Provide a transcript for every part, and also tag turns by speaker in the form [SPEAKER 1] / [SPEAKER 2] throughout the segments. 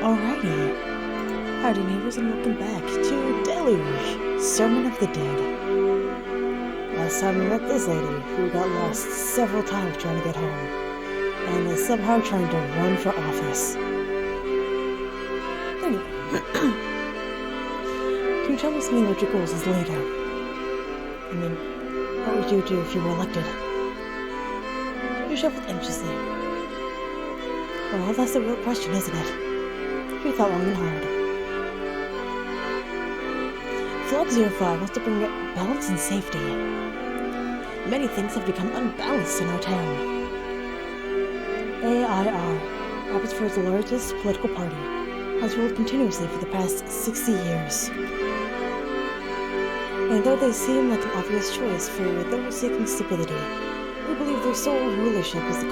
[SPEAKER 1] Alrighty. Howdy Neighbors, and welcome back to Deluge Sermon of the Dead. Last time we met this lady who got lost several times trying to get home, and is somehow trying to run for office. Anyway, can you tell me something about your goals as leader? I mean, what would you do if you were elected? You shuffled anxiously. Well, that's the real question, isn't it? You thought long and hard. Flock 05 wants to bring balance and safety. Many things have become unbalanced in our town. AIR, Abbotsford's largest political party, has ruled continuously for the past 60 years. And though they seem like an obvious choice for those seeking stability, we believe their sole rulership has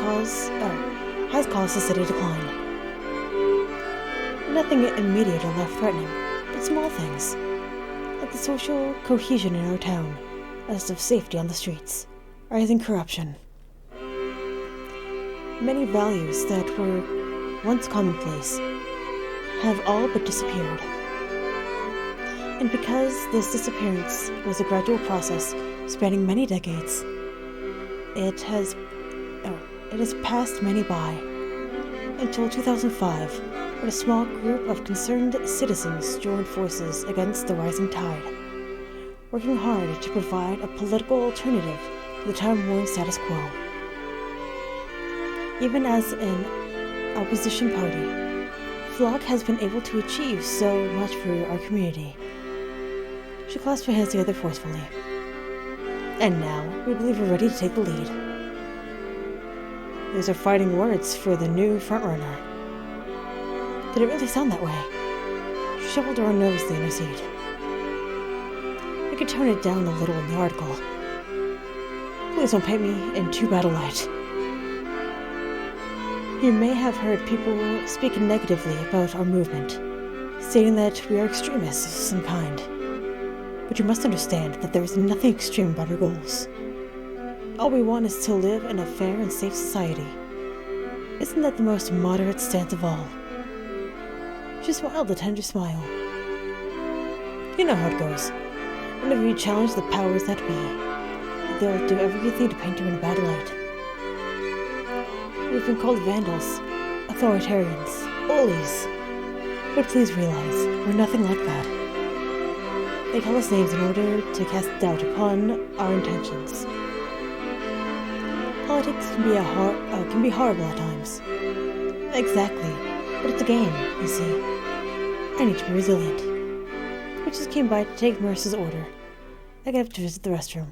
[SPEAKER 1] caused the city decline. Nothing immediate or life-threatening, but small things, like the social cohesion in our town, as of safety on the streets, rising corruption. Many values that were once commonplace have all but disappeared. And because this disappearance was a gradual process spanning many decades, it has passed many by, until 2005, when a small group of concerned citizens joined forces against the rising tide, working hard to provide a political alternative to the time-worn status quo. Even as an opposition party, Flock has been able to achieve so much for our community. She clasped her hands together forcefully. And now, we believe we're ready to take the lead. These are fighting words for the new frontrunner. Did it really sound that way? She shuffled around nervously in her seat. I could tone it down a little in the article. Please don't paint me in too bad a light. You may have heard people speak negatively about our movement, stating that we are extremists of some kind. But you must understand that there is nothing extreme about our goals. All we want is to live in a fair and safe society. Isn't that the most moderate stance of all? She smiled a tender smile. You know how it goes. Whenever you challenge the powers that be, they'll do everything to paint you in a bad light. We've been called vandals, authoritarians, bullies. But please realize, we're nothing like that. They call us names in order to cast doubt upon our intentions. Politics can be horrible at times. Exactly, but it's a game, you see. I need to be resilient. We just came by to take Marissa's order. I have to visit the restroom.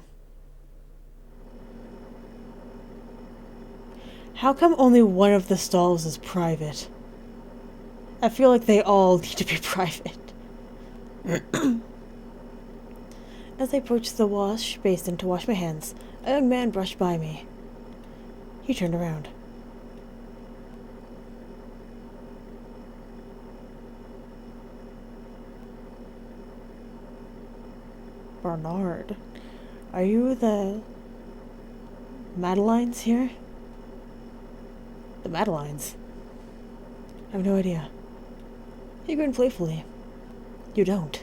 [SPEAKER 1] How come only one of the stalls is private? I feel like they all need to be private. As I approached the wash basin to wash my hands, a young man brushed by me. He turned around. Bernard, are you the Madelines here? The Madelines? I have no idea. He grinned playfully. You don't.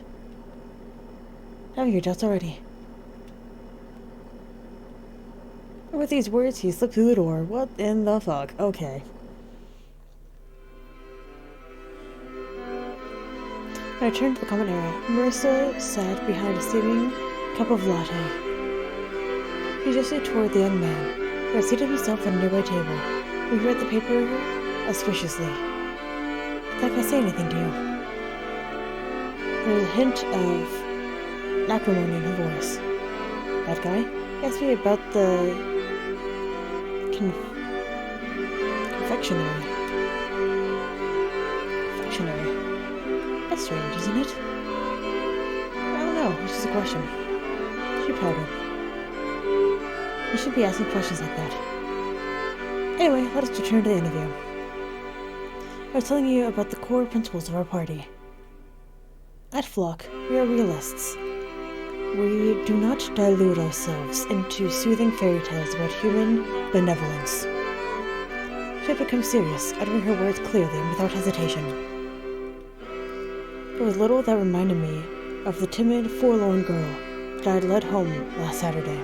[SPEAKER 1] Have your doubts already. With these words, he slipped through the door. What in the fuck? Okay. When I turned to the common area, Marissa sat behind a steaming cup of latte. He gestured toward the young man, who had seated himself at a nearby table. He read the paper auspiciously. Can I say anything to you? There was a hint of acrimony in her voice. That guy? He asked me about the confectionery. Confectionery. That's strange, isn't it? I don't know, it's just a question. She pouted. You should be asking questions like that. Anyway, let us return to the interview. I was telling you about the core principles of our party. At Flock, we are realists. We do not delude ourselves into soothing fairy tales about human benevolence. She had become serious, uttering her words clearly and without hesitation. there was little that reminded me of the timid, forlorn girl that I had led home last Saturday.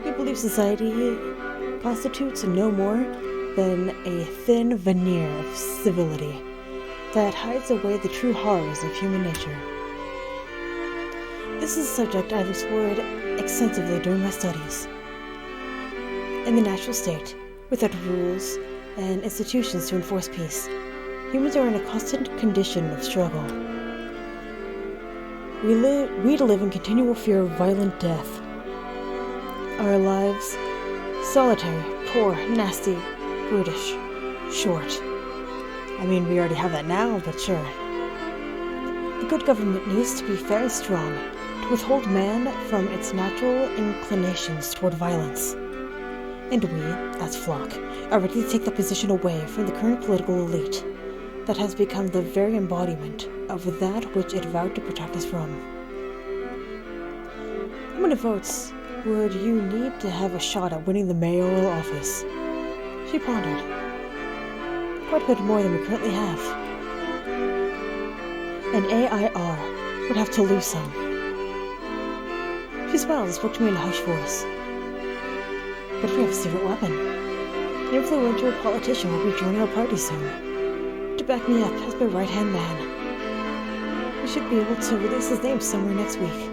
[SPEAKER 1] We believe society constitutes no more than a thin veneer of civility that hides away the true horrors of human nature. This is a subject I've explored extensively during my studies. In the natural state, without rules and institutions to enforce peace, humans are in a constant condition of struggle. We live in continual fear of violent death. Our lives, solitary, poor, nasty, brutish, short. I mean, we already have that now, but sure. A good government needs to be fair and strong to withhold man from its natural inclinations toward violence. And we, as flock, are ready to take that position away from the current political elite that has become the very embodiment of that which it vowed to protect us from. How many votes would you need to have a shot at winning the mayoral office? She pondered. Quite a bit more than we currently have. An AIR would have to lose some. She smiled and spoke to me in a hushed voice. But we have a secret weapon. An influential politician will be joining our party soon, to back me up as my right-hand man. We should be able to release his name somewhere next week.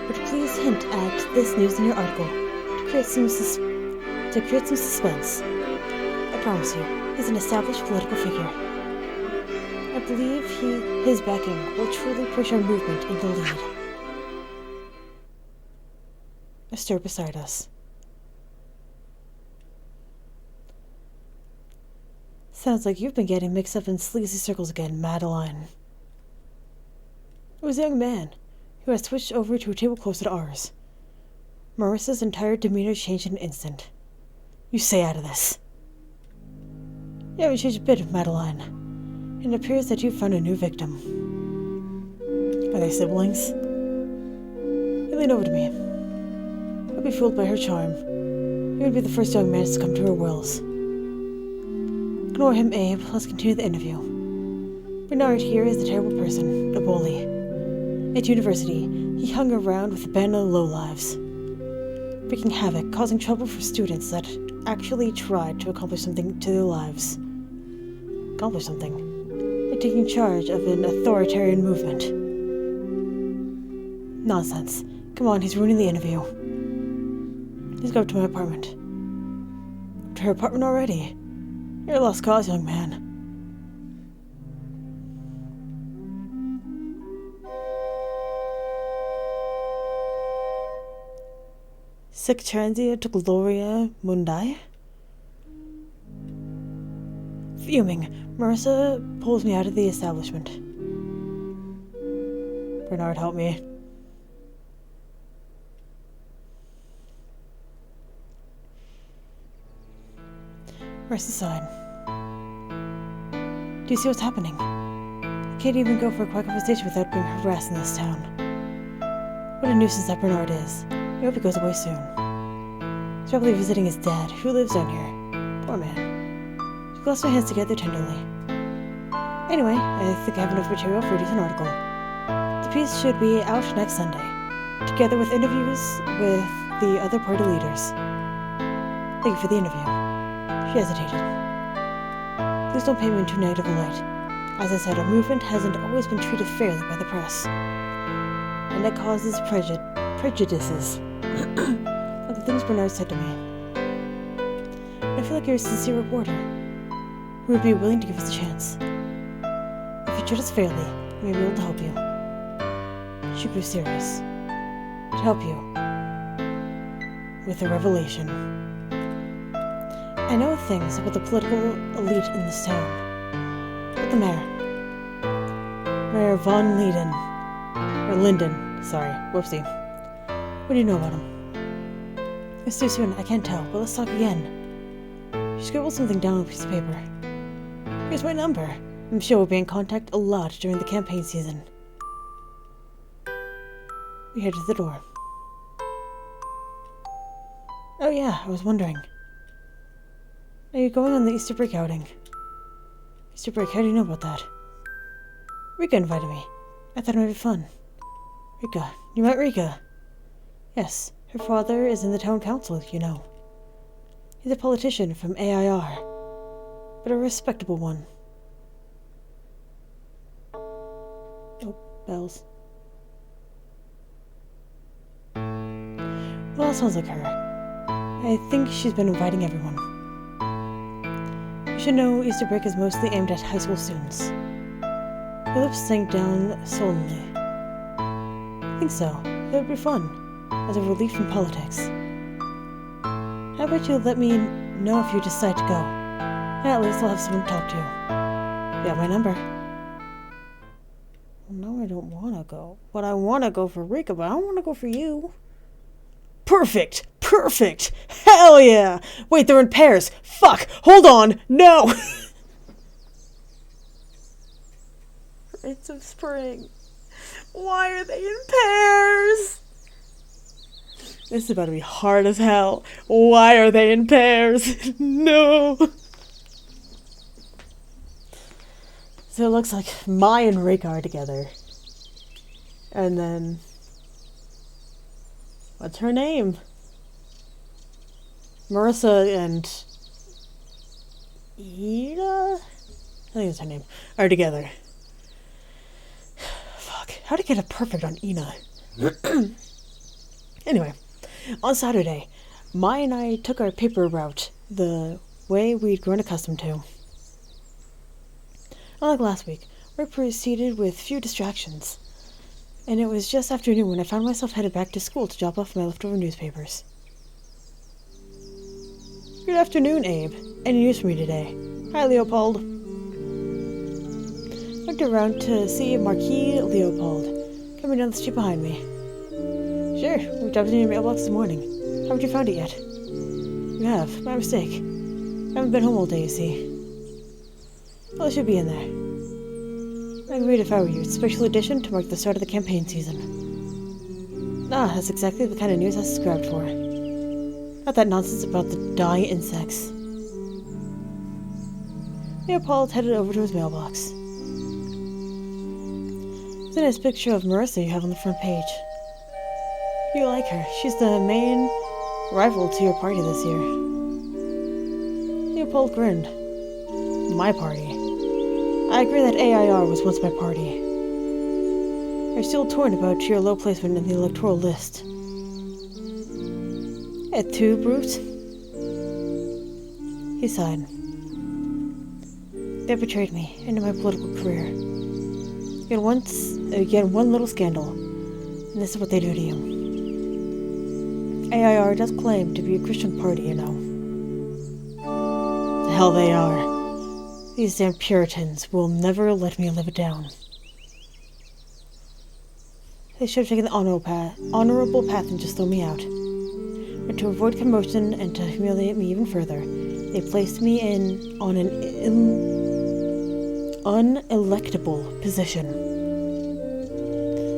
[SPEAKER 1] But please hint at this news in your article to create some suspense. I promise you, he's an established political figure. I believe his backing will truly push our movement in the lead. A stir beside us. Sounds like you've been getting mixed up in sleazy circles again, Madeline. It was a young man who had switched over to a table closer to ours. Marissa's entire demeanor changed in an instant. You stay out of this. You haven't changed a bit, Madeline. It appears that you've found a new victim. Are they siblings? He leaned over to me. I'll be fooled by her charm. He would be the first young man to succumb to her wills. Ignore him, Abe. Let's continue the interview. Bernard here is a terrible person, a bully. At university, he hung around with a band of lowlives, wreaking havoc, causing trouble for students that actually tried to accomplish something to their lives. Accomplish something? Like taking charge of an authoritarian movement. Nonsense. Come on, he's ruining the interview. Let's go up to my apartment. To her apartment already? You're a lost cause, young man. Sic transit gloria mundi? Fuming, Marissa pulls me out of the establishment. Bernard, help me. Marissa sighed. Do you see what's happening? I can't even go for a quiet conversation without being harassed in this town. What a nuisance that Bernard is. I hope he goes away soon. He's probably visiting his dad, who lives down here. Poor man. She clasped my hands together tenderly. Anyway, I think I have enough material for a decent article. The piece should be out next Sunday, together with interviews with the other party leaders. Thank you for the interview. She hesitated. Please don't paint me in too negative a light. As I said, our movement hasn't always been treated fairly by the press. And that causes prejudices. Like the things Bernard said to me. I feel like you're a sincere reporter who would be willing to give us a chance. If you treat us fairly, we may be able to help you. She grew serious. To help you with a revelation. I know things about the political elite in this town. But the Mayor von Linden, sorry, whoopsie. What do you know about him? It's too soon, I can't tell, but let's talk again. She scribbled something down on a piece of paper. Here's my number. I'm sure we'll be in contact a lot during the campaign season. We head to the door. Oh yeah, I was wondering. Are you going on the Easter break outing? Easter break, how do you know about that? Rika invited me. I thought it might be fun. Rika. You met Rika? Yes. Her father is in the town council, you know. He's a politician from AIR, but a respectable one. Oh, bells. Well, sounds like her. I think she's been inviting everyone. You should know Easter break is mostly aimed at high school students. Her lips sank down sullenly. I think so. It would be fun, as a relief from politics. How about you let me know if you decide to go? And at least I'll have someone to talk to. You have my number. Well, no, I don't want to go. But I want to go for Rika, but I don't want to go for you. Perfect! Perfect! Hell yeah! Wait, they're in pairs! Fuck! Hold on! No! Rites of Spring. Why are they in pairs? This is about to be hard as hell. Why are they in pairs? No! So it looks like Mai and Rika are together. And then... what's her name? Marissa and... Ida? I think that's her name. Are together. Fuck. How'd I get a perfect on Ina? Anyway. On Saturday, Mai and I took our paper route the way we'd grown accustomed to. Unlike last week, we proceeded with few distractions, and it was just after noon when I found myself headed back to school to drop off my leftover newspapers. Good afternoon, Abe. Any news for me today? Hi, Leopold. Looked around to see Marquis Leopold coming down the street behind me. Sure, we dropped it in your mailbox this morning. Haven't you found it yet? You have. My mistake. I haven't been home all day, you see. Well, it should be in there. I'd read if I were you. It's a special edition to mark the start of the campaign season. Ah, that's exactly the kind of news I subscribed for. Not that nonsense about the dying insects. Leopold headed over to his mailbox. It's a nice picture of Marissa you have on the front page. You like her. She's the main rival to your party this year. Leopold grinned. My party. I agree that AIR was once my party. You're still torn about your low placement in the electoral list. At two, Brute? He sighed. They betrayed me into my political career. You had one little scandal, and this is what they do to you. AIR does claim to be a Christian party, you know. The hell they are. These damn Puritans will never let me live it down. They should have taken the honorable path and just thrown me out. But to avoid commotion and to humiliate me even further, they placed me on an unelectable position.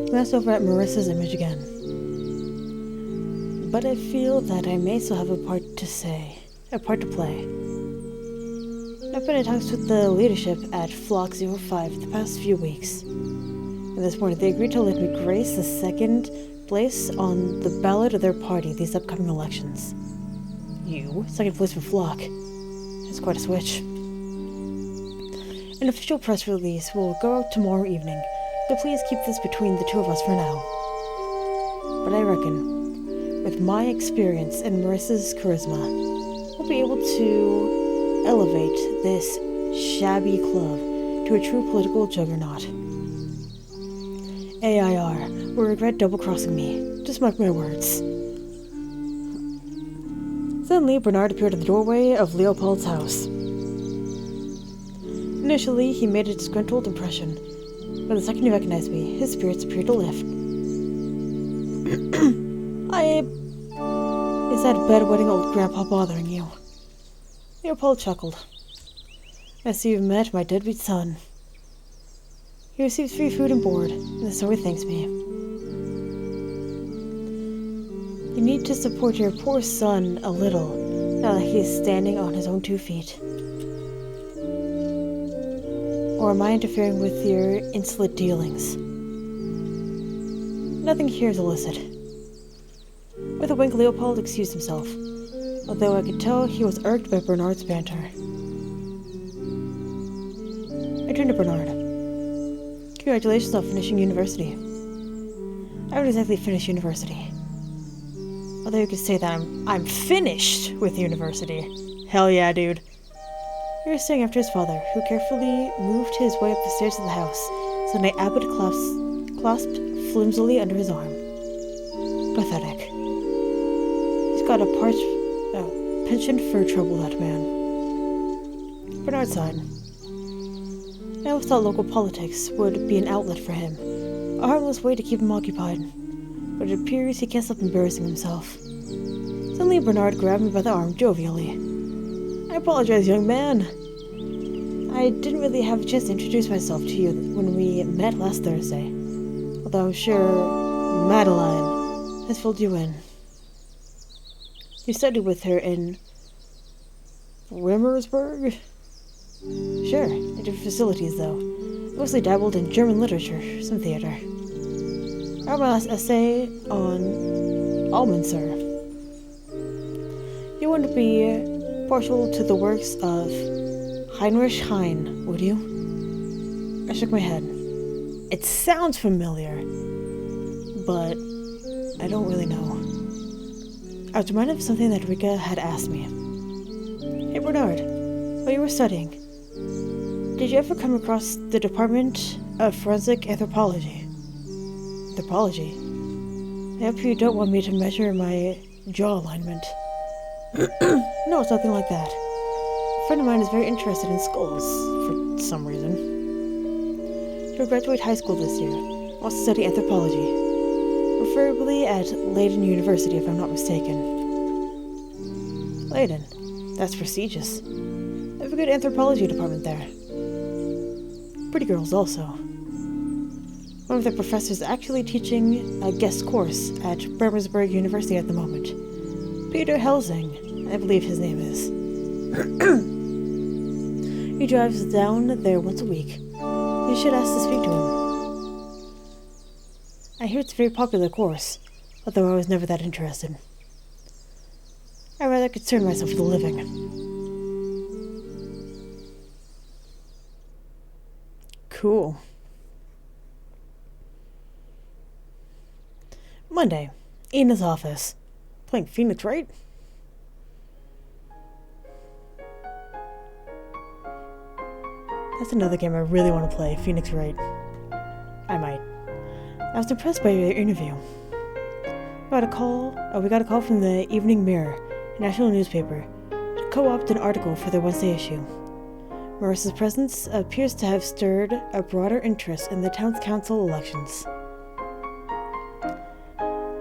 [SPEAKER 1] Glanced over at Marissa's image again. But I feel that I may still have a part to play. I've been in talks with the leadership at Flock 05 the past few weeks. And this morning they agreed to let me grace the second place on the ballot of their party these upcoming elections. You? Second place for Flock. It's quite a switch. An official press release will go out tomorrow evening, so please keep this between the two of us for now. But I reckon, with my experience and Marissa's charisma, we'll be able to elevate this shabby club to a true political juggernaut. AIR will regret double-crossing me. Just mark my words. Suddenly, Bernard appeared at the doorway of Leopold's house. Initially, he made a disgruntled impression, but the second he recognized me, his spirits appeared to lift. Is that bedwetting old grandpa bothering you? Leopold chuckled. I see you've met my deadbeat son. He receives free food and board, and so he thanks me. You need to support your poor son a little, now that he is standing on his own 2 feet. Or am I interfering with your insolent dealings? Nothing here is illicit. With a wink, Leopold excused himself, although I could tell he was irked by Bernard's banter. I turned to Bernard. Congratulations on finishing university. I haven't exactly finished university. Although you could say that I'm finished with university. Hell yeah, dude. He was staring after his father, who carefully moved his way up the stairs of the house, sending Abbot clasped flimsily under his arm. Pathetic. He's got a penchant for trouble, that man. Bernard sighed. I always thought local politics would be an outlet for him, a harmless way to keep him occupied, but it appears he can't stop embarrassing himself. Suddenly Bernard grabbed me by the arm jovially. I apologize, young man. I didn't really have a chance to introduce myself to you when we met last Thursday, although I'm sure Madeline has filled you in. You studied with her in Rimmersburg? Sure, in different facilities though. Mostly dabbled in German literature, some theater. I wrote my last essay on Almanzor. You wouldn't be partial to the works of Heinrich Heine, would you? I shook my head. It sounds familiar, but I don't really know. I was reminded of something that Rika had asked me. Hey Bernard, while you were studying, did you ever come across the Department of Forensic Anthropology? Anthropology? I hope you don't want me to measure my jaw alignment. No, it's nothing like that. A friend of mine is very interested in skulls, for some reason. She'll graduate high school this year, wants to study anthropology, preferably at Leiden University if I'm not mistaken. Leiden? That's prestigious. They have a good anthropology department there. Pretty girls also. One of the professors actually teaching a guest course at Bremersburg University at the moment. Peter Helsing, I believe his name is. He drives down there once a week. You should ask to speak to him. I hear it's a very popular course, although I was never that interested. I rather concern myself with a living. Cool. Monday, Ina's office. Playing Phoenix, right? That's another game I really want to play, Phoenix Wright. I might. I was impressed by your interview. We got a call from the Evening Mirror, a national newspaper, to co-opt an article for their Wednesday issue. Marissa's presence appears to have stirred a broader interest in the town's council elections.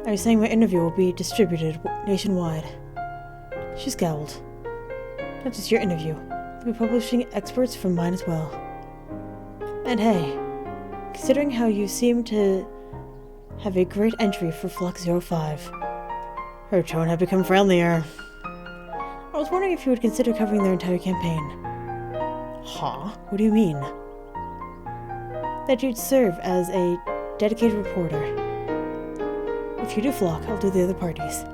[SPEAKER 1] I was saying my interview will be distributed nationwide. She scowled. Not just your interview. We'll be publishing experts from mine as well. And hey, considering how you seem to have a great entry for Flux 05. Her tone had become friendlier. I was wondering if you would consider covering their entire campaign. Huh? What do you mean? That you'd serve as a dedicated reporter. If you do Flock, I'll do the other parties.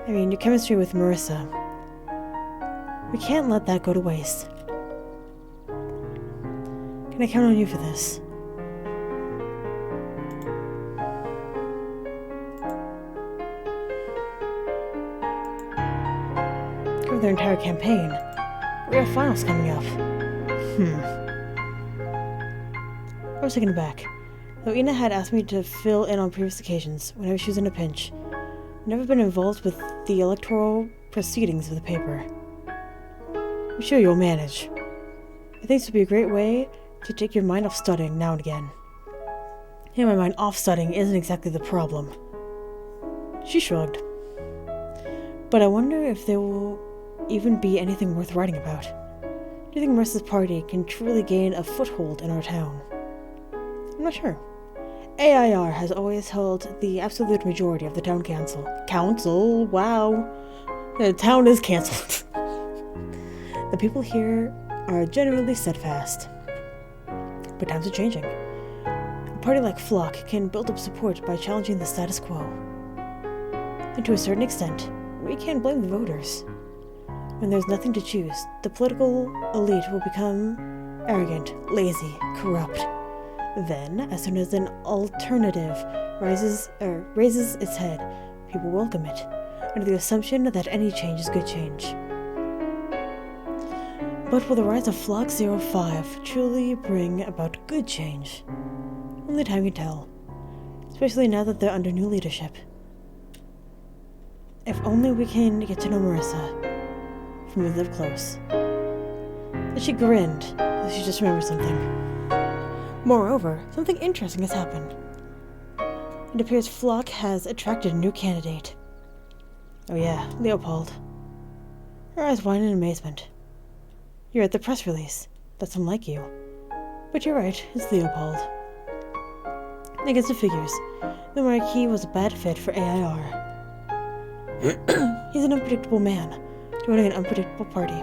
[SPEAKER 1] I mean, your chemistry with Marissa. We can't let that go to waste. Can I count on you for this? Cover their entire campaign. We have finals coming up. I was taken aback. Though Ina had asked me to fill in on previous occasions, whenever she was in a pinch, I've never been involved with the electoral proceedings of the paper. I'm sure you'll manage. I think this would be a great way to take your mind off studying now and again. Getting my mind off studying isn't exactly the problem. She shrugged. But I wonder if there will even be anything worth writing about. Do you think Marissa's party can truly gain a foothold in our town? I'm not sure. AIR has always held the absolute majority of the town council. Council? Wow. The town is cancelled. The people here are generally steadfast. but times are changing. A party like Flock can build up support by challenging the status quo. And to a certain extent, we can't blame the voters. When there's nothing to choose, the political elite will become arrogant, lazy, corrupt. Then, as soon as an alternative raises its head, people welcome it, under the assumption that any change is good change. But will the rise of Flock 05 truly bring about good change? Only time can tell, especially now that they're under new leadership. If only we can get to know Marissa, from we live close. And she grinned, as she just remembered something. Moreover, something interesting has happened. It appears Flock has attracted a new candidate. Oh yeah, Leopold. Her eyes widen in amazement. You're at the press release. That's unlike you. But you're right, it's Leopold. Against the figures, the Marquis was a bad fit for AIR. He's an unpredictable man, joining an unpredictable party.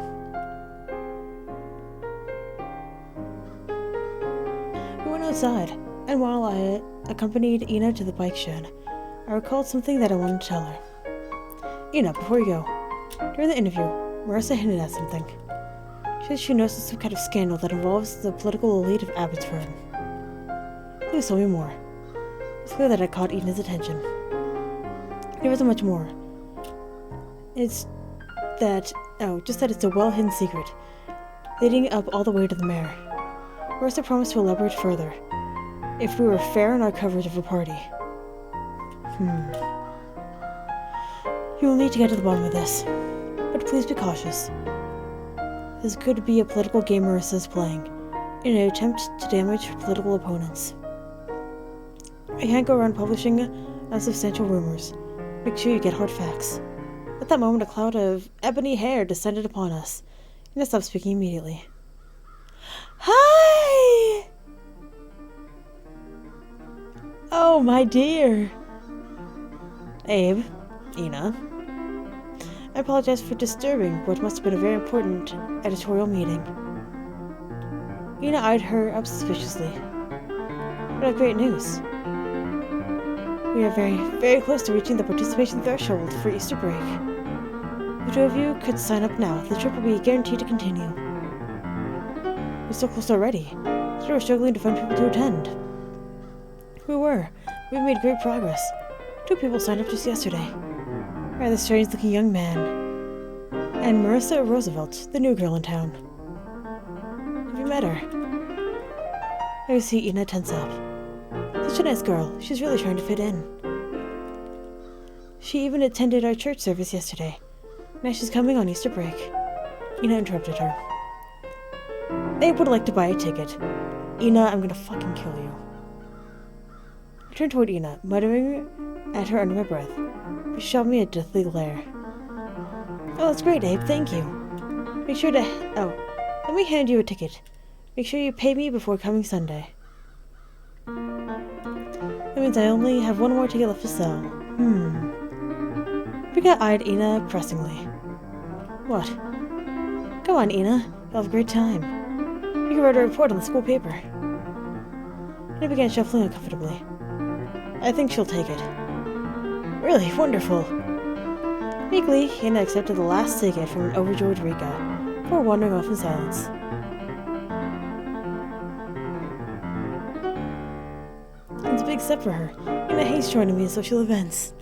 [SPEAKER 1] We went outside, and while I accompanied Ina to the bike shed, I recalled something that I wanted to tell her. Ina, before you go, during the interview, Marissa hinted at something. She said she noticed some kind of scandal that involves the political elite of Abbotsford. Please tell me more. It's clear that I caught Ina's attention. There isn't much more. Just that it's a well-hidden secret, leading up all the way to the mayor. Marissa promised to elaborate further, if we were fair in our coverage of her party. You will need to get to the bottom of this, but please be cautious. This could be a political game Marissa is playing, in an attempt to damage her political opponents. I can't go around publishing unsubstantial rumors. Make sure you get hard facts. At that moment, a cloud of ebony hair descended upon us, and I stopped speaking immediately. Hi! Oh, my dear. Abe, Ina. I apologize for disturbing what must have been a very important editorial meeting. Ina eyed her up suspiciously. But I have great news. We are very, very close to reaching the participation threshold for Easter break. The two of you could sign up now. The trip will be guaranteed to continue. We're so close already. Today we're struggling to find people to attend. We've made great progress. 2 people signed up just yesterday. Rather strange-looking young man. And Marissa Roosevelt, the new girl in town. Have you met her? I see Ina tense up. Such a nice girl. She's really trying to fit in. She even attended our church service yesterday. Now she's coming on Easter break. Ina interrupted her. Abe would like to buy a ticket. Ina, I'm gonna fucking kill you. I turned toward Ina, muttering at her under my breath. She shot me a deathly glare. Oh, that's great, Abe. Thank you. Make sure to... let me hand you a ticket. Make sure you pay me before coming Sunday. That means I only have 1 more ticket left to sell. Rika eyed Ina pressingly. What? Go on, Ina. You'll have a great time. You can write a report on the school paper. Ina began shuffling uncomfortably. I think she'll take it. Really wonderful. Meekly, Ina accepted the last ticket from an overjoyed Rika, before wandering off in silence. It's a big step for her. Ina hates joining me in social events.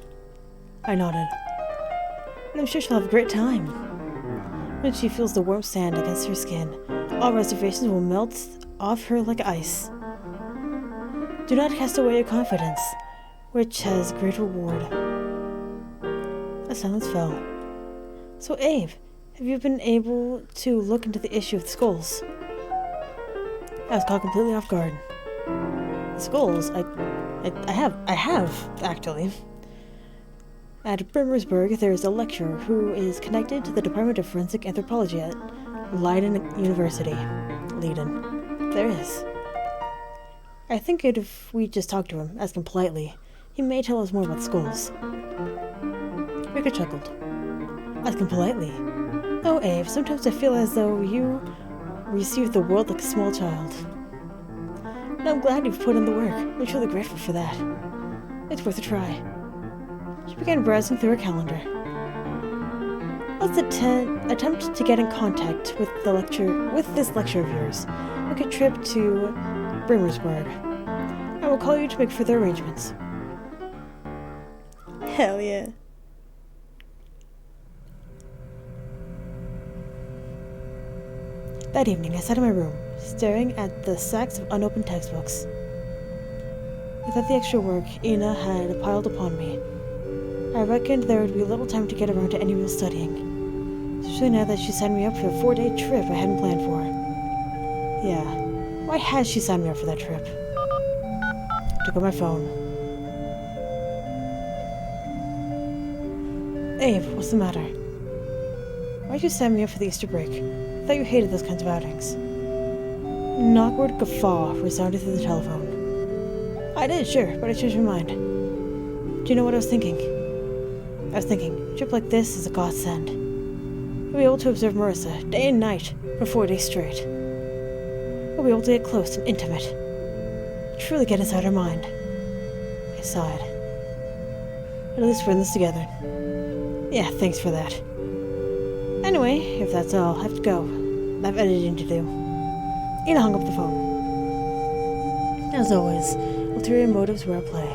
[SPEAKER 1] I nodded. And I'm sure she'll have a great time. When she feels the warm sand against her skin, all reservations will melt off her like ice. Do not cast away your confidence, which has great reward. A silence fell. So, Abe, have you been able to look into the issue of the skulls? I was caught completely off guard. The skulls? I have, actually. At Brimmersburg, there is a lecturer who is connected to the Department of Forensic Anthropology at Leiden University. Leiden. There is. I think if we just talk to him, ask him politely, he may tell us more about the skulls. Rika chuckled. Ask him politely. Oh, Abe, sometimes I feel as though you receive the world like a small child. and I'm glad you've put in the work. I'm truly grateful for that. It's worth a try. She began browsing through her calendar. Let's attempt to get in contact with this lecture of yours. Book a trip to Brimmersburg. I will call you to make further arrangements. Hell yeah. That evening, I sat in my room, staring at the stacks of unopened textbooks. Without the extra work Ina had piled upon me, I reckoned there would be little time to get around to any real studying, especially now that she signed me up for a 4-day trip I hadn't planned for. Yeah, why has she signed me up for that trip? I took out my phone. Abe, what's the matter? Why'd you sign me up for the Easter break? I thought you hated those kinds of outings. An awkward guffaw resounded through the telephone. I did, sure, but I changed my mind. Do you know what I was thinking? I was thinking, a trip like this is a godsend. We'll be able to observe Marissa day and night for 4 days straight. We'll be able to get close and intimate. Truly get inside her mind. I sighed. But at least we're in this together. Yeah, thanks for that. Anyway, if that's all, I have to go. I have editing to do. Ina hung up the phone. As always, ulterior motives were at play.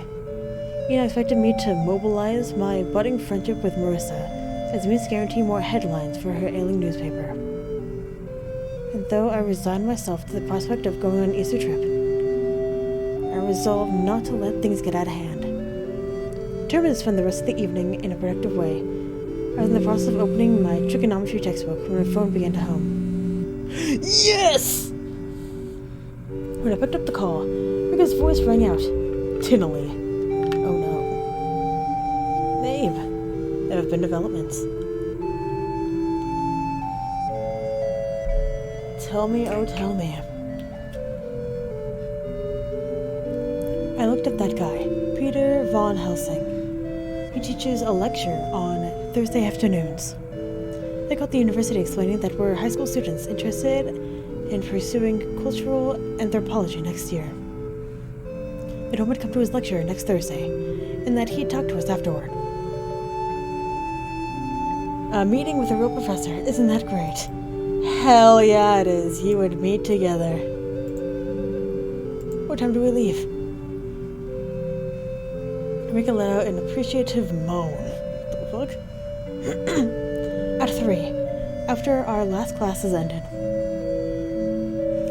[SPEAKER 1] Ina expected me to mobilize my budding friendship with Marissa as a means to guarantee more headlines for her ailing newspaper. And though I resigned myself to the prospect of going on an Easter trip, I resolved not to let things get out of hand. Determined to spend the rest of the evening in a productive way, I was in the process of opening my trigonometry textbook when my phone began to hum. Yes! When I picked up the call, Rika's voice rang out, tinnily. Oh no. Babe, there have been developments. Tell me, oh tell me. I looked at that guy, Peter von Helsing. He teaches a lecture on Thursday afternoons. They got the university explaining that we're high school students interested in pursuing cultural anthropology next year. They told me to come to his lecture next Thursday, and that he'd talk to us afterward. A meeting with a real professor, isn't that great? Hell yeah it is, you would meet together. What time do we leave? Rika let out an appreciative moan. What the fuck? At 3, after our last class has ended.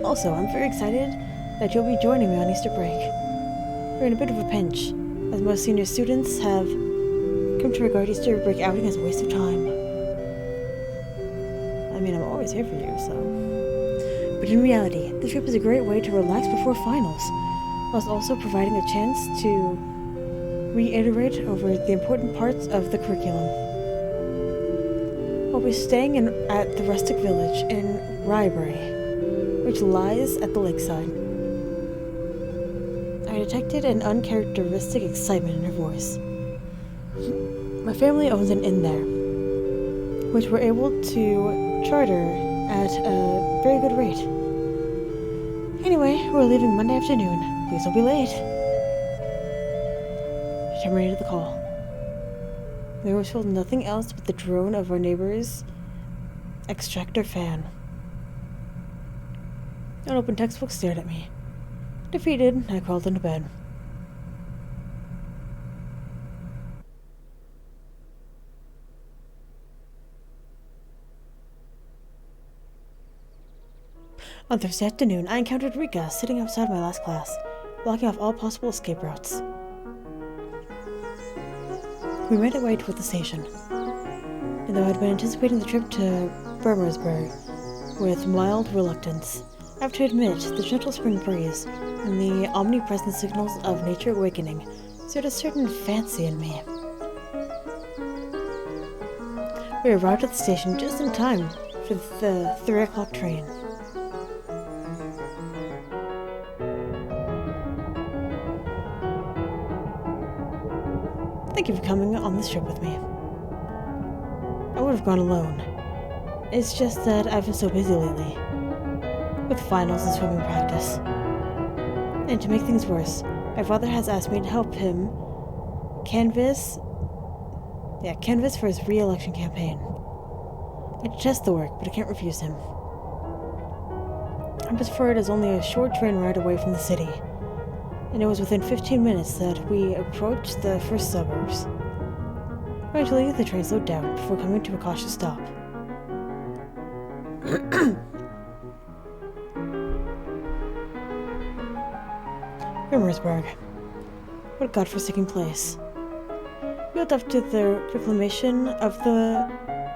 [SPEAKER 1] Also, I'm very excited that you'll be joining me on Easter break. We're in a bit of a pinch, as most senior students have come to regard Easter break outing as a waste of time. I mean, I'm always here for you, so... But in reality, the trip is a great way to relax before finals, whilst also providing a chance to reiterate over the important parts of the curriculum. We'll be staying at the rustic village in Rybury, which lies at the lakeside. I detected an uncharacteristic excitement in her voice. My family owns an inn there, which we're able to charter at a very good rate. Anyway, we're leaving Monday afternoon. Please don't be late. She terminated the call. There was filled nothing else but the drone of our neighbor's extractor fan. An open textbook stared at me. Defeated, I crawled into bed. On Thursday afternoon, I encountered Rika sitting outside my last class, blocking off all possible escape routes. We made our way toward the station, and though I'd been anticipating the trip to Brimmersburg with mild reluctance, I have to admit the gentle spring breeze and the omnipresent signals of nature awakening stirred a certain fancy in me. We arrived at the station just in time for the 3 o'clock train. Thank you for coming on this trip with me. I would have gone alone. It's just that I've been so busy lately, with finals and swimming practice. And to make things worse, my father has asked me to help him canvass for his re-election campaign. I detest the work, but I can't refuse him. Abbotsford is only a short train ride away from the city, and it was within 15 minutes that we approached the first suburbs. Gradually, the train slowed down before coming to a cautious stop. Grimmersburg. What a godforsaken place. Built up to the reclamation of the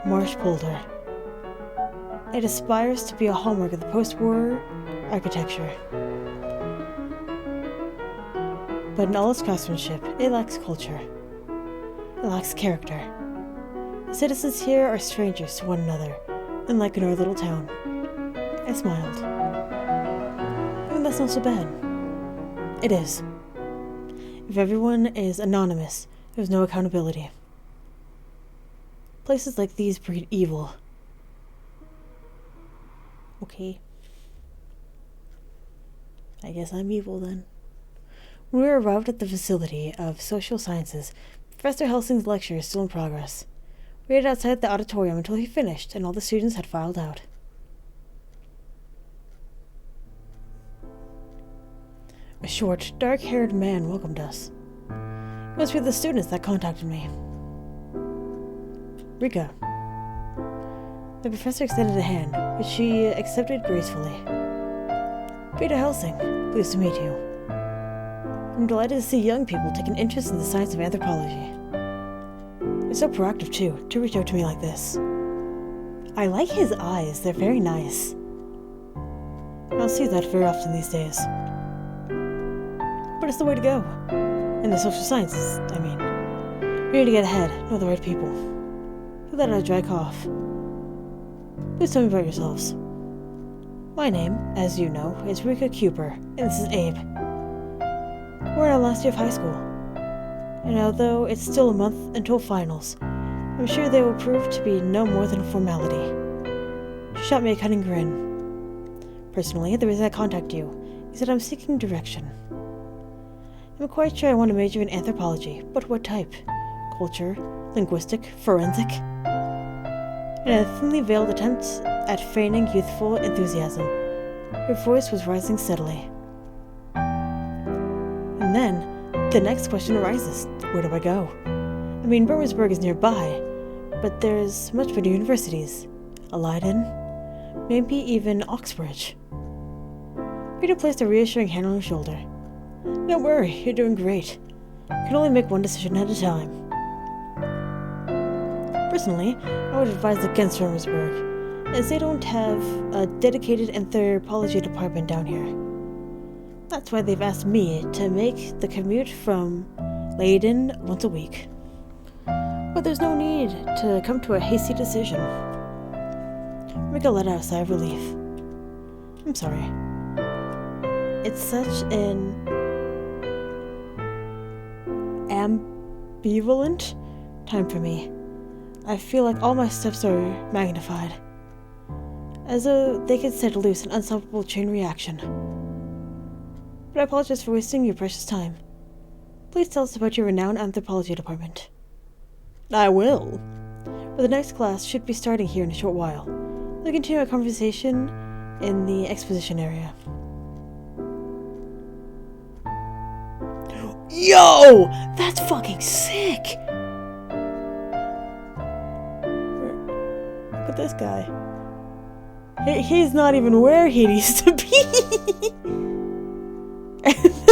[SPEAKER 1] marsh polder, it aspires to be a hallmark of the post-war architecture. But in all its craftsmanship, it lacks culture. It lacks character. The citizens here are strangers to one another, unlike in our little town. I smiled. I mean, that's not so bad. It is. If everyone is anonymous, there's no accountability. Places like these breed evil. Okay. I guess I'm evil then. When we arrived at the Facility of Social Sciences, Professor Helsing's lecture is still in progress. We waited outside the auditorium until he finished and all the students had filed out. A short, dark-haired man welcomed us. It must be the students that contacted me. Rika. The professor extended a hand, which she accepted gracefully. Peter Helsing, pleased to meet you. I'm delighted to see young people take an interest in the science of anthropology. They're so proactive, too, to reach out to me like this. I like his eyes, they're very nice. I don't see that very often these days. But it's the way to go. In the social sciences, I mean. We need to get ahead, know the right people. You let out a dry cough. Please tell me about yourselves. My name, as you know, is Rika Cooper, and this is Abe. We're in our last year of high school. And although it's still a month until finals, I'm sure they will prove to be no more than a formality. She shot me a cunning grin. Personally, the reason I contacted you is that I'm seeking direction. I'm quite sure I want to major in anthropology, but what type? Culture, linguistic, forensic? In a thinly veiled attempt at feigning youthful enthusiasm, her voice was rising steadily. And then, the next question arises. Where do I go? I mean, Burmersburg is nearby, but there's much better universities. Leiden, maybe even Oxbridge. Peter placed a reassuring hand on her shoulder. Don't worry, you're doing great. You can only make one decision at a time. Personally, I would advise against Burmersburg, as they don't have a dedicated anthropology department down here. That's why they've asked me to make the commute from Leiden once a week. But there's no need to come to a hasty decision. Rika let out a sigh of relief. I'm sorry. It's such an ambivalent time for me. I feel like all my steps are magnified, as though they could set loose an unstoppable chain reaction. But I apologize for wasting your precious time. Please tell us about your renowned anthropology department. I will. But the next class should be starting here in a short while. We'll continue our conversation in the exposition area. Yo! That's fucking sick! Look at this guy. He's not even where he needs to be!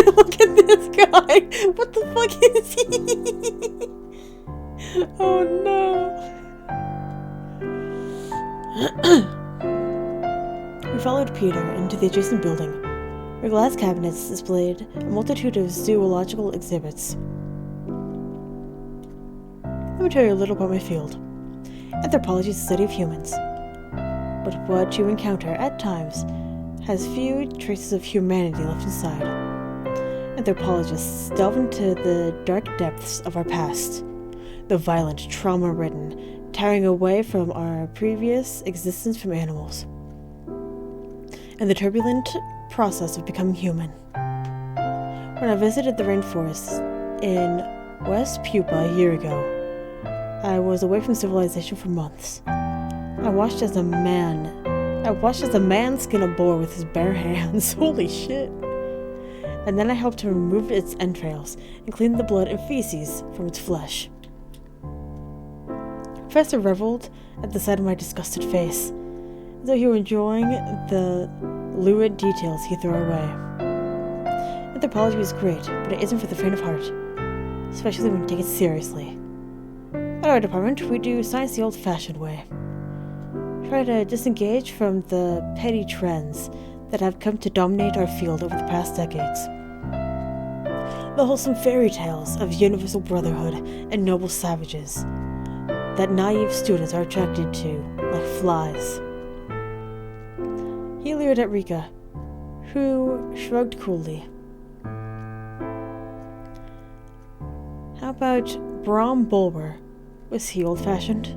[SPEAKER 1] Look at this guy! What the fuck is he? Oh no! We followed Peter into the adjacent building, where glass cabinets displayed a multitude of zoological exhibits. Let me tell you a little about my field. Anthropology is the study of humans, but what you encounter at times has few traces of humanity left inside. Anthropologists delve into the dark depths of our past, the violent, trauma-ridden, tearing away from our previous existence from animals, and the turbulent process of becoming human. When I visited the rainforest in West Pupa a year ago, I was away from civilization for months. I watched as a man skin a boar with his bare hands. Holy shit. And then I helped him remove its entrails and clean the blood and feces from its flesh. Professor reveled at the sight of my disgusted face, as though he were enjoying the lurid details he threw away. Anthropology is great, but it isn't for the faint of heart, especially when you take it seriously. At our department, we do science the old-fashioned way. Try to disengage from the petty trends that have come to dominate our field over the past decades. The wholesome fairy tales of universal brotherhood and noble savages that naive students are attracted to like flies. He leered at Rika, who shrugged coolly. How about Brom Bulwer? Was he old-fashioned?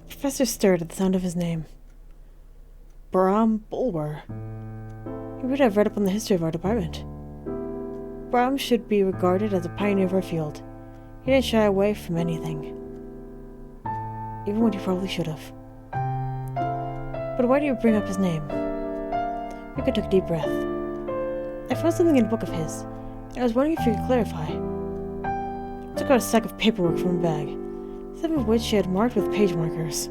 [SPEAKER 1] The professor stirred at the sound of his name. Brom Bulwer. He would have read up on the history of our department. Brom should be regarded as a pioneer of our field. He didn't shy away from anything, even when he probably should have. But why do you bring up his name? Rika took a deep breath. I found something in a book of his, and I was wondering if you could clarify. I took out a stack of paperwork from a bag, some of which she had marked with page markers.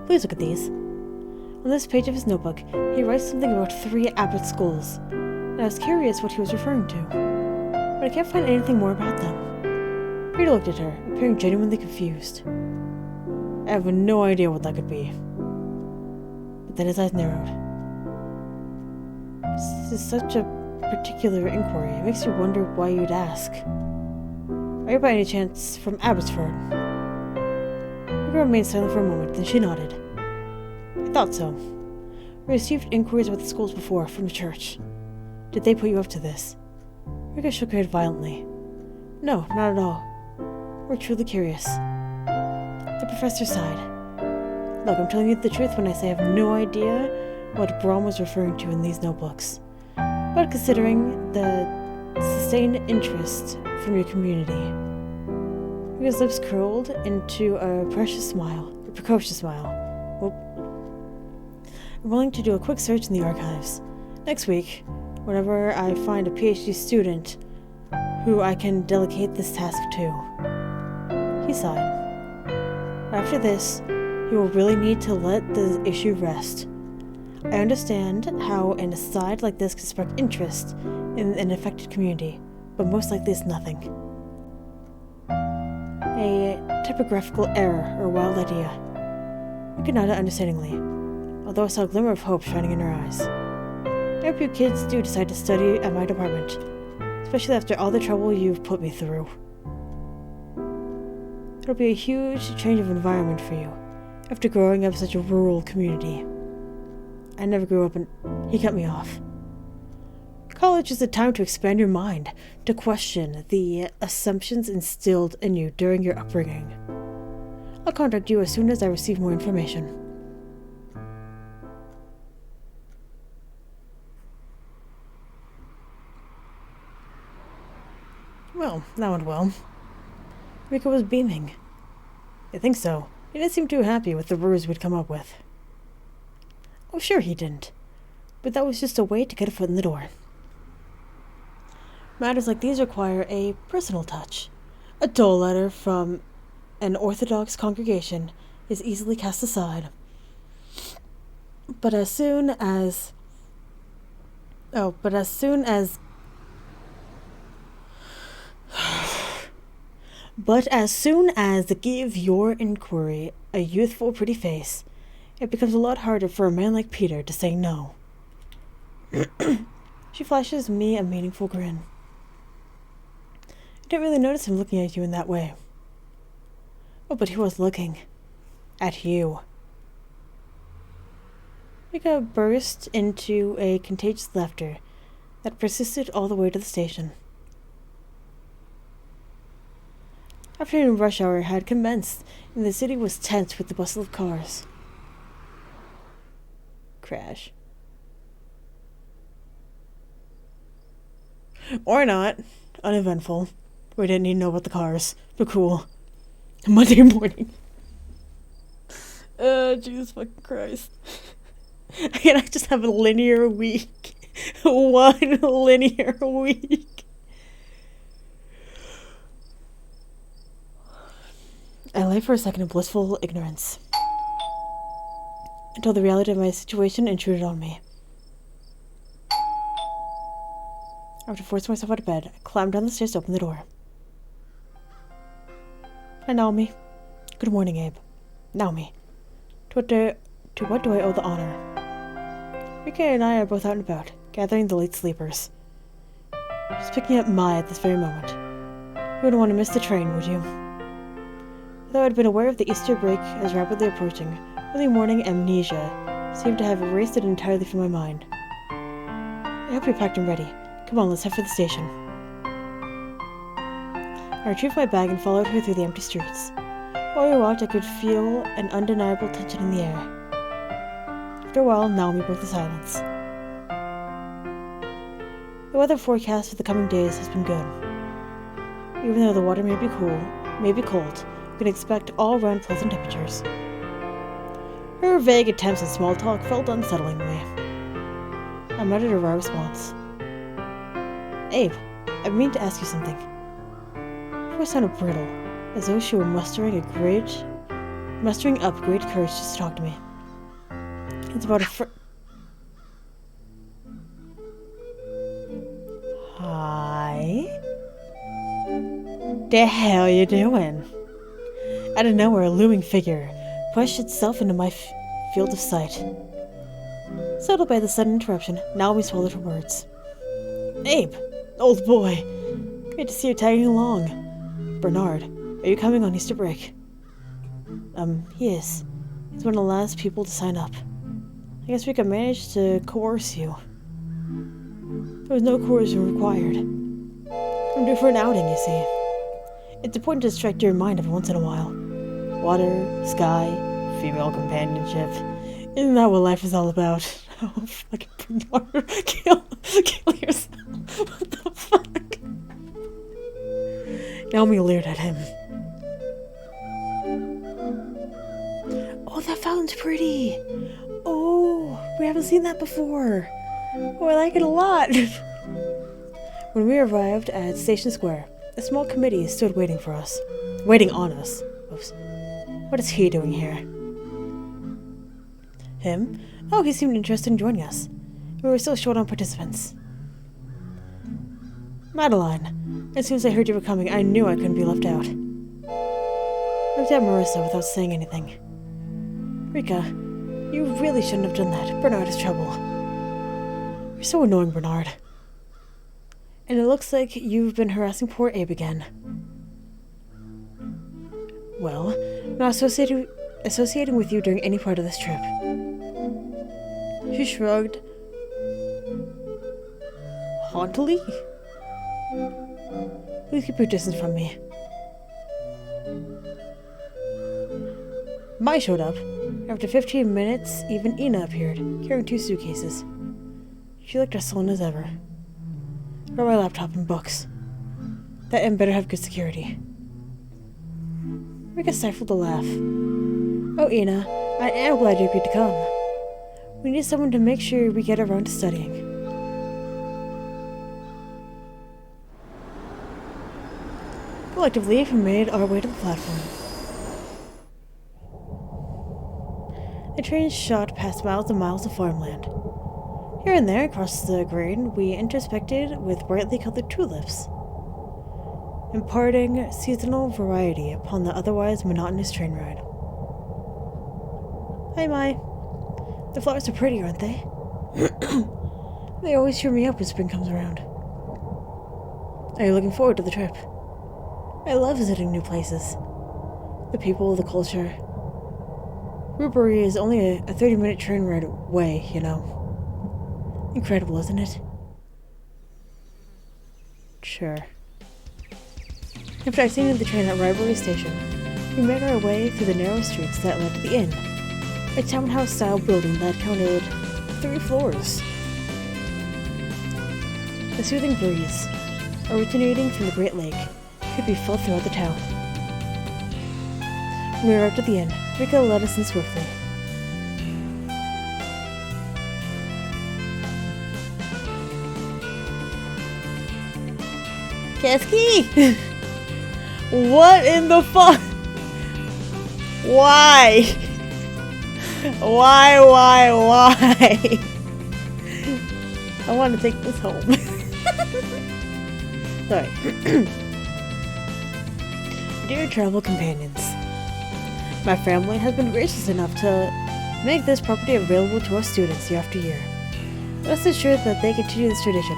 [SPEAKER 1] Please look at these. On this page of his notebook, he writes something about 3 Abbot schools, and I was curious what he was referring to, but I can't find anything more about them. Peter looked at her, appearing genuinely confused. I have no idea what that could be. But then his eyes narrowed. This is such a particular inquiry. It makes you wonder why you'd ask. Are you by any chance from Abbotsford? The girl remained silent for a moment, then she nodded. I thought so. We received inquiries about the schools before, from the church. Did they put you up to this? Rika shook her head violently. No, not at all. We're truly curious. The professor sighed. Look, I'm telling you the truth when I say I have no idea what Brom was referring to in these notebooks. But considering the sustained interest from your community. Rika's lips curled into a precocious smile. I'm willing to do a quick search in the archives. Next week, whenever I find a PhD student who I can delegate this task to. He sighed. After this, you will really need to let the issue rest. I understand how an aside like this can spark interest in an affected community, but most likely it's nothing. A typographical error or wild idea. Rika nodded understandingly, although I saw a glimmer of hope shining in her eyes. I hope you kids do decide to study at my department, especially after all the trouble you've put me through. It'll be a huge change of environment for you, after growing up in such a rural community. I never grew up and he cut me off. College is a time to expand your mind, to question the assumptions instilled in you during your upbringing. I'll contact you as soon as I receive more information. Well, that went well. Rika was beaming. I think so. He didn't seem too happy with the ruse we'd come up with. Oh, sure he didn't. But that was just a way to get a foot in the door. Matters like these require a personal touch. A dull letter from an Orthodox congregation is easily cast aside. But as soon as give your inquiry a youthful, pretty face, it becomes a lot harder for a man like Peter to say no. She flashes me a meaningful grin. I didn't really notice him looking at you in that way. Oh, but he was looking. At you. Rika burst into a contagious laughter that persisted all the way to the station. Afternoon rush hour had commenced, and the city was tense with the bustle of cars. Crash. Or not. Uneventful. We didn't need to know about the cars. But cool. Monday morning. Jesus fucking Christ. Can I just have a linear week? One linear week. I lay for a second in blissful ignorance, until the reality of my situation intruded on me. After forcing myself out of bed, I climbed down the stairs to open the door. Hi, Naomi. Good morning, Abe. Naomi. To what do I owe the honor? Rika and I are both out and about, gathering the late sleepers. She's picking up Mai at this very moment. You wouldn't want to miss the train, would you? Though I'd been aware of the Easter break as rapidly approaching, early morning amnesia seemed to have erased it entirely from my mind. I hope you're packed and ready. Come on, let's head for the station. I retrieved my bag and followed her through the empty streets. While we walked, I could feel an undeniable tension in the air. After a while, Naomi broke the silence. The weather forecast for the coming days has been good. Even though the water may be cool, may be cold, we can expect all-round pleasant temperatures. Her vague attempts at small talk felt unsettling to me. I muttered a wry response. Abe, I mean to ask you something. Her voice sounded brittle, as though she were mustering up great courage just to talk to me. It's about a Hi? The hell you doing? Out of nowhere, a looming figure pushed itself into my field of sight. Startled by the sudden interruption, Naomi swallowed her words. Abe, old boy, great to see you tagging along. Bernard, are you coming on Easter break? He is. He's one of the last people to sign up. I guess we can manage to coerce you. There was no coercion required. I'm due for an outing, you see. It's important to distract your mind every once in a while. Water, sky, female companionship. Isn't that what life is all about? Oh, fucking Bernard. Kill yourself. What the fuck? Naomi leered at him. Oh, that fountain's pretty. Oh, we haven't seen that before. Oh, I like it a lot. When we arrived at Station Square, a small committee stood waiting on us. Oops. What is he doing here? Him? Oh, he seemed interested in joining us. We were still short on participants. Madeline, as soon as I heard you were coming, I knew I couldn't be left out. I looked at Marissa without saying anything. Rika, you really shouldn't have done that. Bernard has trouble. You're so annoying, Bernard. And it looks like you've been harassing poor Abe again. Well, I'm not associating with you during any part of this trip. She shrugged. Haughtily? Please keep your distance from me. Mai showed up. After 15 minutes, even Ina appeared, carrying 2 suitcases. She looked as sullen as ever. Got my laptop and books. That end better have good security. Rika stifled a laugh. Oh, Ina, I am glad you agreed to come. We need someone to make sure we get around to studying. Collectively, we made our way to the platform. The train shot past miles and miles of farmland. Here and there, across the grain, we intersected with brightly colored tulips, imparting seasonal variety upon the otherwise monotonous train ride. Hi, Mai. The flowers are pretty, aren't they? They always cheer me up when spring comes around. Are you looking forward to the trip? I love visiting new places. The people, the culture. Rubery is only a 30-minute train ride away, you know. Incredible, isn't it? Sure. After exiting the train at Rivalry Station, we made our way through the narrow streets that led to the inn, a townhouse-style building that counted 3 floors. A soothing breeze, originating from the Great Lake, could be felt throughout the town. When we arrived at the inn, Rika led us in swiftly. Keski! What in the fuck? Why? Why? I want to take this home. Sorry. Dear travel companions, my family has been gracious enough to make this property available to our students year after year. Rest assured that they continue this tradition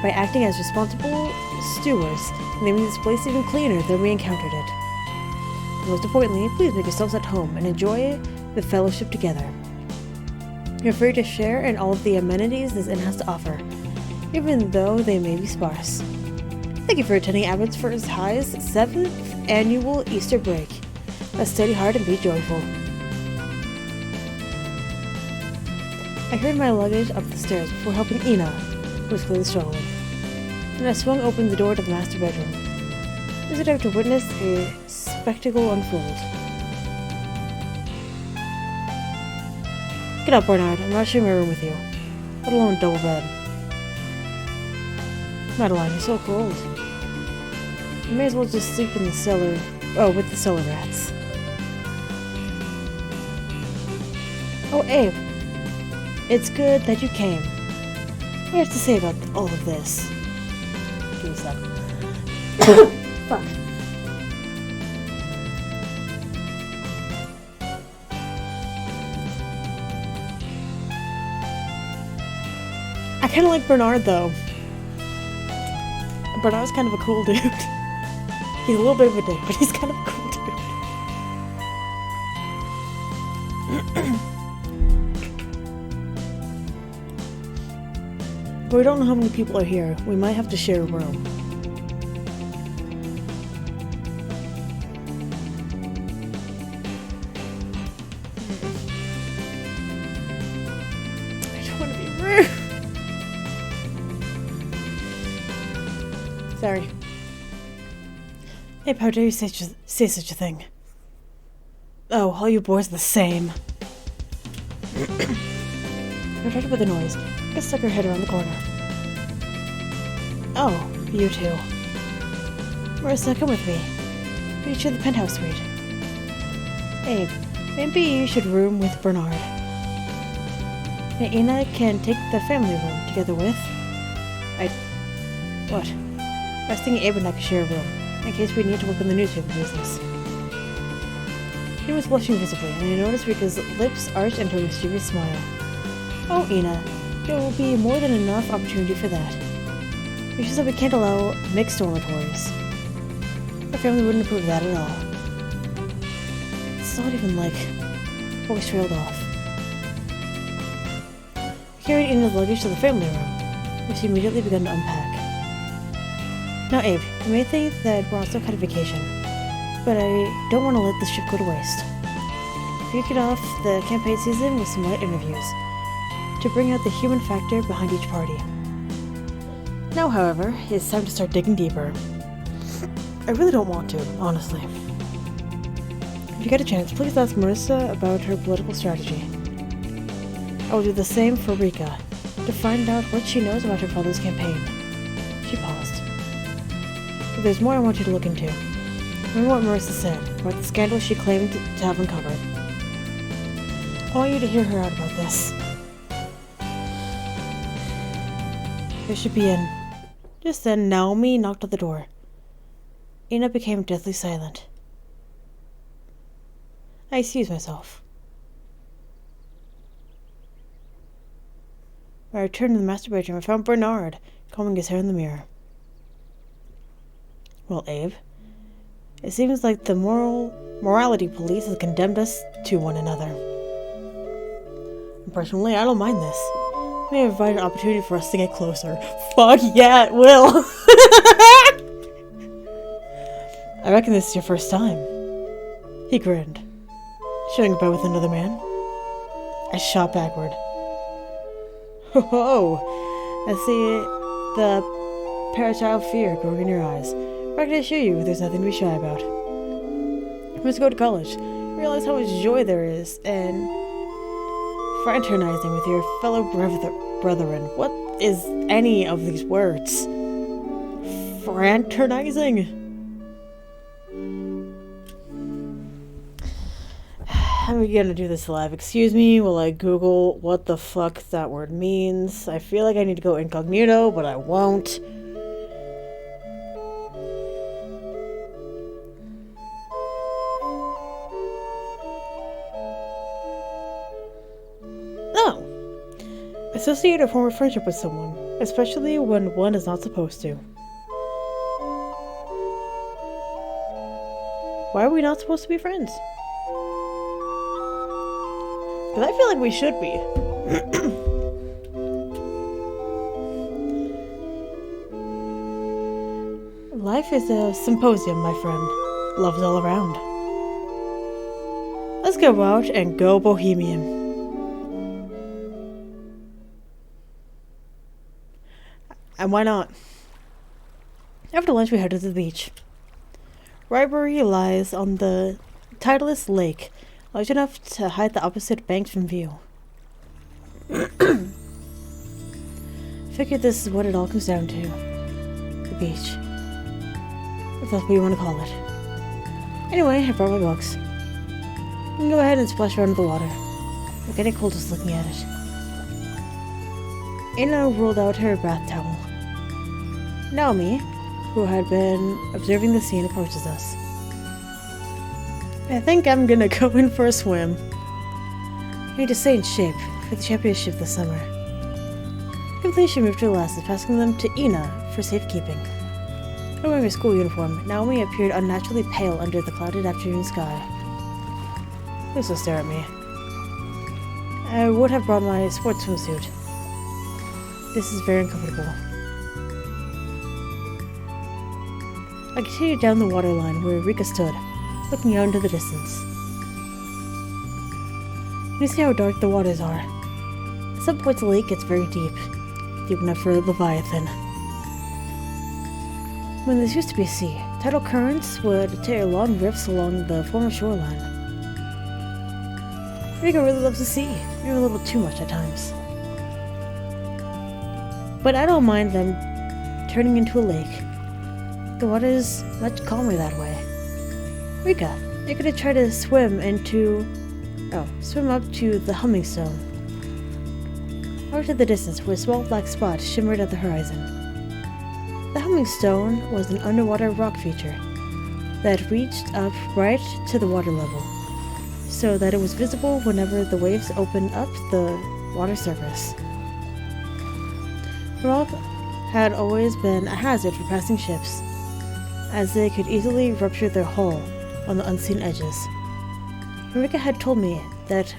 [SPEAKER 1] by acting as responsible stewards and leaving this place even cleaner than we encountered it. Most importantly, please make yourselves at home and enjoy the fellowship together. You're free to share in all of the amenities this inn has to offer, even though they may be sparse. Thank you for attending Abbot's for his highest 7th annual Easter break. Let's study hard and be joyful. I carried my luggage up the stairs before helping Ina, who was clearly struggling, and I swung open the door to the master bedroom. Visitor to witness a spectacle unfold. Get up, Bernard. I'm not sharing my room with you, let alone double bed. Madeline, you're so cold. You may as well just sleep in the cellar. Oh, with the cellar rats. Oh, Abe. It's good that you came. What do you have to say about all of this? Give me a sec. Fuck. I kind of like Bernard, though. Bernard's kind of a cool dude. He's a little bit of a dick, but he's kind of a cool dude. But we don't know how many people are here. We might have to share a room. I don't want to be rude. Sorry. Hey, how dare you say such a thing? Oh, all you boys are the same. I tried about the noise. I stuck her head around the corner. Oh, you two. Marissa, come with me. Meet you at the penthouse suite. Abe, maybe you should room with Bernard. And Ina can take the family room together with... What? I was thinking Abe and I could share a room, in case we need to work on the newspaper business. He was blushing visibly, and I noticed Rika's lips arched into a mischievous smile. Oh, Ina, there will be more than enough opportunity for that. It's just that we can't allow mixed dormitories. Our family wouldn't approve of that at all. It's not even like what we trailed off. We carried Ina's luggage to the family room, which she immediately began to unpack. Now, Abe, you may think that we're on some kind of vacation, but I don't want to let this trip go to waste. We kicked off the campaign season with some light interviews to bring out the human factor behind each party. Now, however, it's time to start digging deeper. I really don't want to, honestly. If you get a chance, please ask Marissa about her political strategy. I will do the same for Rika, to find out what she knows about her father's campaign. She paused. But there's more I want you to look into. Remember what Marissa said about the scandal she claimed to have uncovered. I want you to hear her out about this. There should be an... Just then, Naomi knocked at the door. Ina became deathly silent. I excused myself. When I returned to the master bedroom, I found Bernard combing his hair in the mirror. Well, Abe, it seems like the morality police has condemned us to one another. Personally, I don't mind this. It may provide an opportunity for us to get closer. Fuck yeah, it will! I reckon this is your first time. He grinned, showing about with another man. I shot backward. Ho ho! I see parent-child fear growing in your eyes. But I can assure you there's nothing to be shy about. You must go to college, realize how much joy there is, and fraternizing with your fellow brethren. What is any of these words? Fraternizing? I'm gonna do this live. Excuse me while I Google what the fuck that word means. I feel like I need to go incognito, but I won't. Oh! Associate or form a friendship with someone, especially when one is not supposed to. Why are we not supposed to be friends? Because I feel like we should be. Life is a symposium, my friend. Love's all around. Let's go out and go bohemian. And why not? After lunch, we headed to the beach. Ribery lies on the tideless lake, large enough to hide the opposite banks from view. Figured this is what it all comes down to. The beach. If that's what you want to call it. Anyway, I brought my books. You can go ahead and splash around in the water. I'm getting cold just looking at it. Anna rolled out her bath towel. Naomi, who had been observing the scene, approaches us. I think I'm gonna go in for a swim. I need to stay in shape for the championship this summer. Quickly, she moved her glasses, passing them to Ina for safekeeping. Not wearing her school uniform, Naomi appeared unnaturally pale under the clouded afternoon sky. Please don't stare at me. I would have brought my sports swimsuit. This is very uncomfortable. I continued down the waterline where Rika stood, looking out into the distance. You see how dark the waters are. At some points the lake gets very deep enough for a Leviathan. When this used to be a sea, tidal currents would tear long rifts along the former shoreline. Rika really loves the sea, maybe a little too much at times. But I don't mind them turning into a lake. The water is much calmer that way. Rika, you're gonna try to swim up to the humming stone. Out to the distance, where a small black spot shimmered at the horizon. The humming stone was an underwater rock feature that reached up right to the water level, so that it was visible whenever the waves opened up the water surface. The rock had always been a hazard for passing ships, as they could easily rupture their hull on the unseen edges. Rika had told me that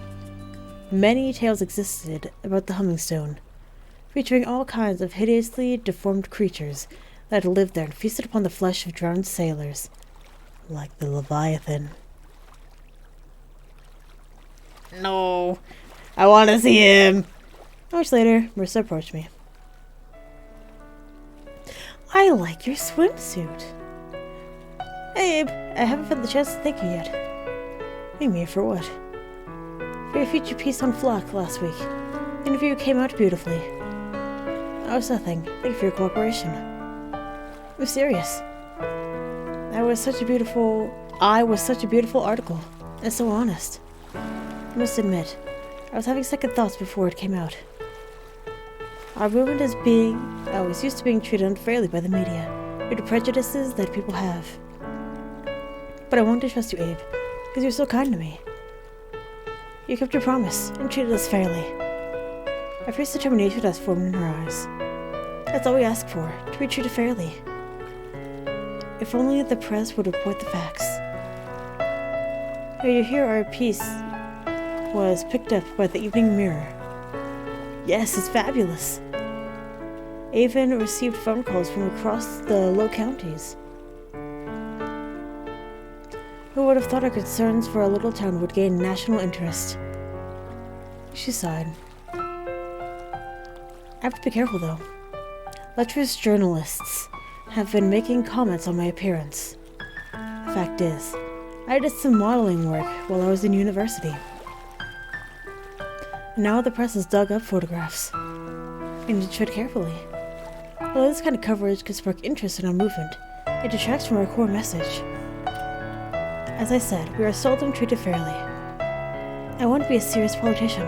[SPEAKER 1] many tales existed about the humming stone, featuring all kinds of hideously deformed creatures that lived there and feasted upon the flesh of drowned sailors, like the Leviathan. No, I want to see him. Much later, Marissa approached me. I like your swimsuit. Hey, Abe, I haven't had the chance to thank you yet. Thank me for what? For your feature piece on Flock last week. The interview came out beautifully. Oh, it's nothing. Thank you for your cooperation. I'm serious. I was such a beautiful article, and so honest. I must admit, I was having second thoughts before it came out. Our movement is used to being treated unfairly by the media, due to prejudices that people have. But I want to trust you, Abe, because you're so kind to me. You kept your promise and treated us fairly. Our fierce determination has formed in our eyes. That's all we ask for, to be treated fairly. If only the press would report the facts. You hear our piece was picked up by the Evening Mirror. Yes, it's fabulous. I even received phone calls from across the low counties. Who would have thought our concerns for a little town would gain national interest? She sighed. I have to be careful, though. lecherous journalists have been making comments on my appearance. The fact is, I did some modeling work while I was in university. Now the press has dug up photographs. I need to tread carefully. Although this kind of coverage could spark interest in our movement, it detracts from our core message. As I said, we are seldom treated fairly. I want to be a serious politician.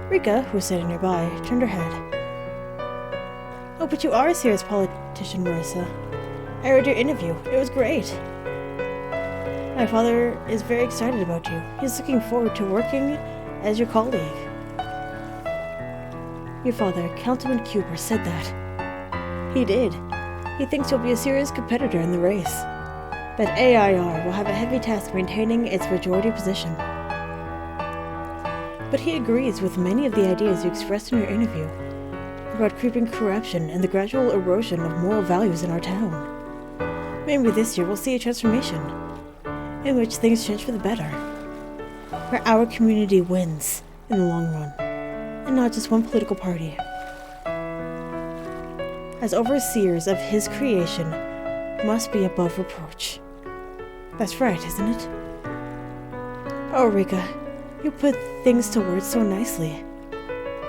[SPEAKER 1] Rika, who was sitting nearby, turned her head. Oh, but you are a serious politician, Marissa. I read your interview. It was great. My father is very excited about you. He's looking forward to working as your colleague. Your father, Councilman Cooper, said that. He did. He thinks you'll be a serious competitor in the race. That AIR will have a heavy task maintaining its majority position. But he agrees with many of the ideas you expressed in your interview about creeping corruption and the gradual erosion of moral values in our town. Maybe this year we'll see a transformation, in which things change for the better, where our community wins in the long run, and not just one political party. As overseers of his creation, must be above reproach. That's right, isn't it? Oh, Rika, you put things to words so nicely.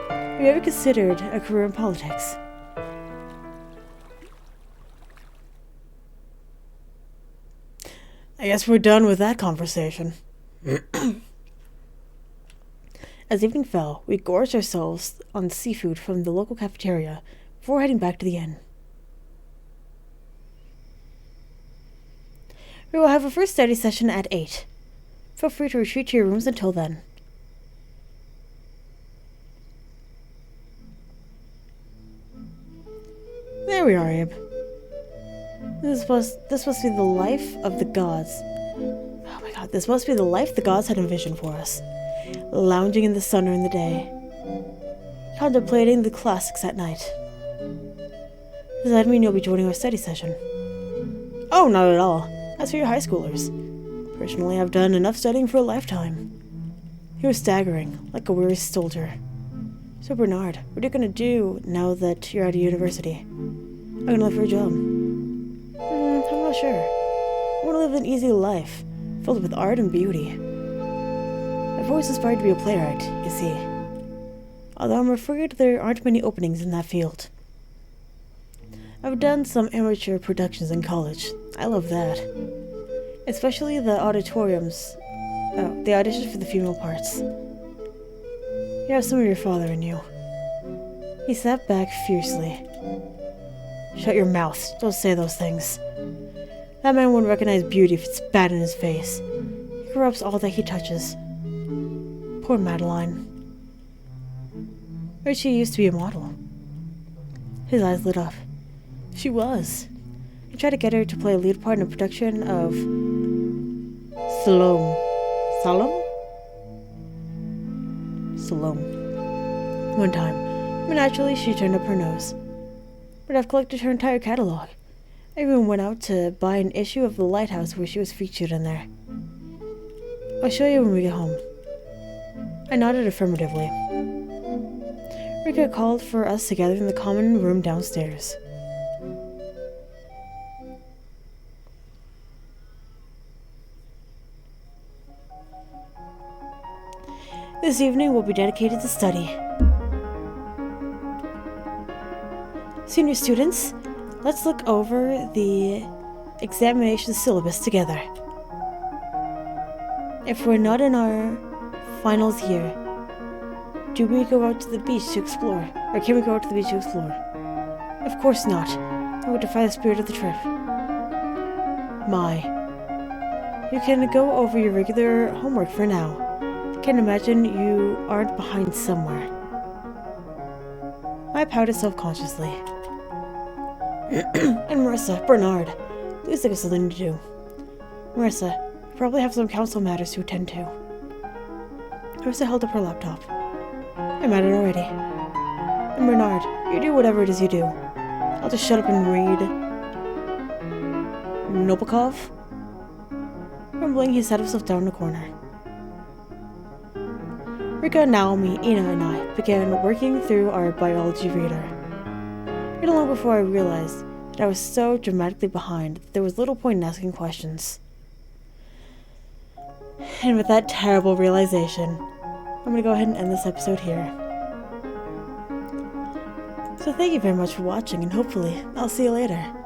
[SPEAKER 1] Have you ever considered a career in politics? I guess we're done with that conversation. As evening fell, we gorged ourselves on seafood from the local cafeteria before heading back to the inn. We will have a first study session at 8. Feel free to retreat to your rooms until then. There we are, Abe. This must be the life of the gods. Oh my god, this must be the life the gods had envisioned for us. Lounging in the sun during the day. Contemplating the classics at night. Does that mean you'll be joining our study session? Oh, not at all. As for your high schoolers. Personally, I've done enough studying for a lifetime. He was staggering, like a weary soldier. So Bernard, what are you gonna do now that you're out of university? Are you gonna look for a job? I'm not sure. I want to live an easy life, filled with art and beauty. I've always aspired to be a playwright, you see. Although I'm afraid there aren't many openings in that field. I've done some amateur productions in college. I love that. Especially the auditoriums. Oh, the auditions for the female parts. You have some of your father in you. He sat back fiercely. Shut your mouth. Don't say those things. That man wouldn't recognize beauty if it spat in his face. He corrupts all that he touches. Poor Madeline. Richie used to be a model. His eyes lit up. She was. He tried to get her to play a lead part in a production of Salome. One time, but naturally she turned up her nose. But I've collected her entire catalog. I even went out to buy an issue of The Lighthouse where she was featured in there. I'll show you when we get home. I nodded affirmatively. Rika called for us to gather in the common room downstairs. This evening will be dedicated to study. Senior students, let's look over the examination syllabus together. If we're not in our finals year, do we go out to the beach to explore? Or can we go out to the beach to explore? Of course not. It would defy the spirit of the trip. You can go over your regular homework for now. I can imagine you aren't behind somewhere. I pouted self-consciously. And Marissa, Bernard, please think of something to do. Marissa, you probably have some council matters to attend to. Marissa held up her laptop. I'm at it already. And Bernard, you do whatever it is you do. I'll just shut up and read. Nobokov? Rumbling, he sat himself down in a corner. Rika, Naomi, Ina, and I began working through our biology reader. been long before I realized that I was so dramatically behind that there was little point in asking questions. And with that terrible realization, I'm going to go ahead and end this episode here. So thank you very much for watching, and hopefully I'll see you later.